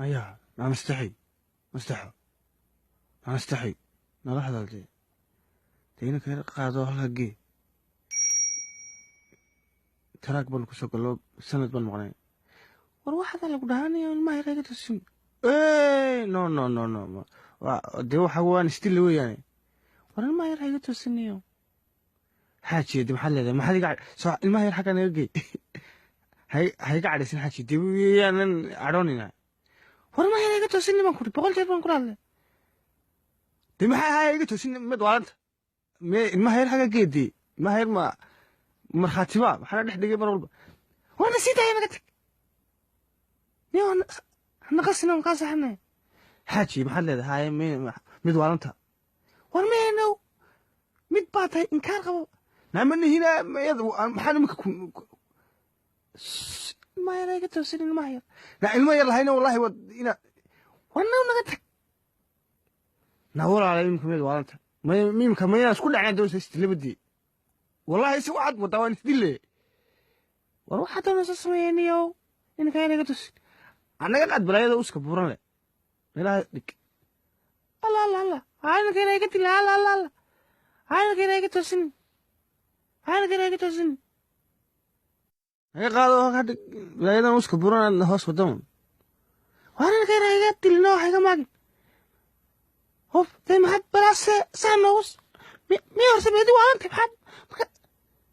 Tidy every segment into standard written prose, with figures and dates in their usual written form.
أيا أنا مستحي مستحى أنا استحي نروح هذا تينا كير قاعدة هالجي تراك بالكسر كله سند بالمغني والواحد على قدامي ما يريد تسمع إيه نو نو نو نو ده حوان ستيل يعني وانا ما يريد تسمع حاجة دي محل قاعد سواء الماهر حكى أنا يجي هاي قاعد يسين حاجة دي يعني عروني وانا ما يريد تسمع ما كنت بقول جاي بنقول عليه دي ما هاي يجي تسمع مدوانت الماهر حكى جدي الماهر ما مرخاتبا waxaa dhex dhigay mar walba waana sii daaya naga tag niyo naqasina aan qaasaxnay xaaji maxaad leedahay mid waalanta war meeno mid baatay inkaar qabo naamani hina maxaan imika ma yarayga toosin ilma yar na ilma yar lahayna wallahi wad ina wana naga tag na walaala imika mid waalanta mimka ma ina isku dhacnaa doonsa istilabadii والله سوى عاد متواني تدلي وروح حتى نص مينيو إن كان يقطس أنا قاعد بلاي هذا وسك بورنا لا لك الله الله الله أنا كان يقطس لا لا لا لا أنا كان يقطسني أنا كان يقطسني هي قالوا هاد بلاي هذا وسك بورنا هوس ودون وأنا كان يقطس لنا حاجة ما هوف تم حد بلاس ساموس ميور سميدي وأنت بحد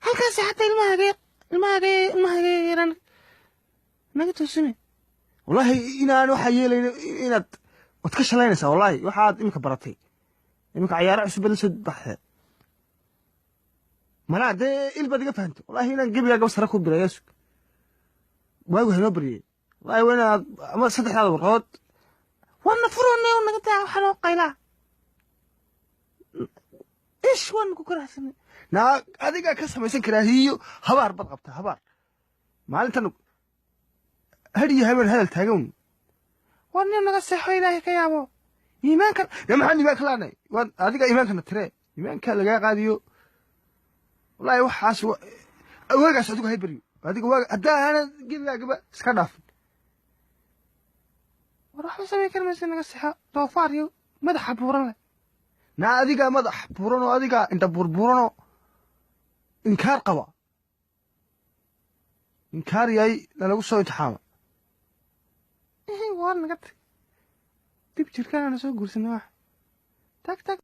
halkaas xataa ilmahaaga naga toosine wallahi inaan waxa yeelayno inaad wad ka shalaynaysaa wallahi waxaad imika baratay imika ciyaaro cusub la soo baxday malaa dee ilbaad iga fahanto wallahi inaan gebigaaga sare ku birayo waagu hanoo bariyey wallahi waa inaad ama saddexdaada warqadood waana furoonay oo naga taa waxa noo qaylaa ish waan ku karaahsanay naa adiga ka samaysan karaa hiyo habaar bad qabta habaar maalintan hadiyo habeen hadal taagan war nin naga seexo ilaahay ka yaabo iimaanka maxaan iimaanka laanay waa adiga iimaankana tire iimaanka laga qaadiyo wallahi waxaas waagaas adigu hay bariyo adiga waaga haddaana gebigaagaba iska dhaafin war waxba samay karmaysa naga seexo doofaar iyo madaxa buuran leh naa adiga madax buuran oo adiga inta burburanoo inkaar qaba inkaar yahay lalagu soo intixaama waa naga tag dib jirkaana soo guursanay wax tag tag